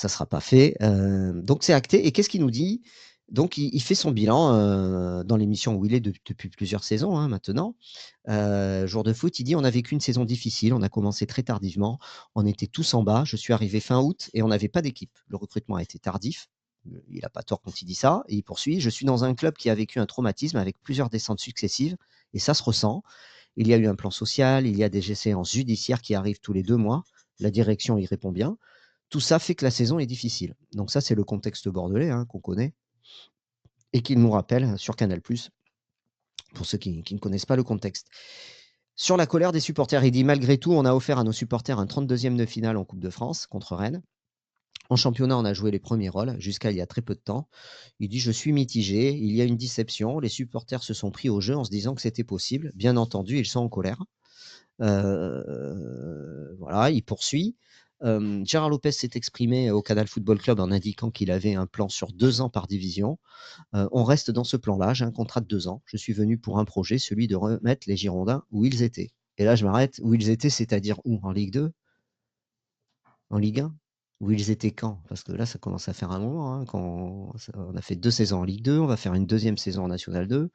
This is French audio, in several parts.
Ça sera pas fait, donc c'est acté et qu'est-ce qu'il nous dit? Donc il fait son bilan, dans l'émission où il est depuis plusieurs saisons, hein, maintenant. Jour de foot, il dit: «On a vécu une saison difficile, on a commencé très tardivement, on était tous en bas. Je suis arrivé fin août et on n'avait pas d'équipe. Le recrutement a été tardif». Il a pas tort quand il dit ça et il poursuit: «Je suis dans un club qui a vécu un traumatisme avec plusieurs descentes successives et ça se ressent. Il y a eu un plan social, il y a des séances judiciaires qui arrivent tous les 2 mois. La direction y répond bien. Tout ça fait que la saison est difficile». Donc ça, c'est le contexte bordelais, hein, qu'on connaît et qu'il nous rappelle sur Canal+, pour ceux qui ne connaissent pas le contexte. Sur la colère des supporters, il dit: «Malgré tout, on a offert à nos supporters un 32e de finale en coupe de France contre Rennes. En championnat, on a joué les premiers rôles jusqu'à il y a très peu de temps». Il dit: «Je suis mitigé, il y a une déception. Les supporters se sont pris au jeu en se disant que c'était possible. Bien entendu, ils sont en colère». Voilà, il poursuit. Gérard Lopez s'est exprimé au Canal Football Club en indiquant qu'il avait un plan sur 2 ans par division. On reste dans ce plan-là, j'ai un contrat de 2 ans. Je suis venu pour un projet, celui de remettre les Girondins où ils étaient. Et là, je m'arrête. Où ils étaient, c'est-à-dire où? En Ligue 2? En Ligue 1? Où ils étaient quand? Parce que là, ça commence à faire un moment, hein, quand on a fait 2 saisons en Ligue 2, on va faire une deuxième saison en National 2.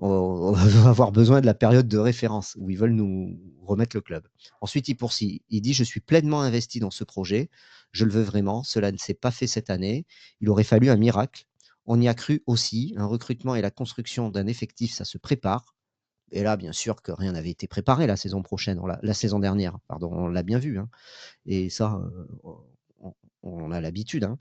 On va avoir besoin de la période de référence où ils veulent nous remettre le club. Ensuite, il poursuit. Il dit: «Je suis pleinement investi dans ce projet. Je le veux vraiment. Cela ne s'est pas fait cette année. Il aurait fallu un miracle. On y a cru aussi. Un recrutement et la construction d'un effectif, ça se prépare». Et là, bien sûr que rien n'avait été préparé la saison prochaine, la saison dernière, pardon, on l'a bien vu, hein. Et ça, on a l'habitude, hein.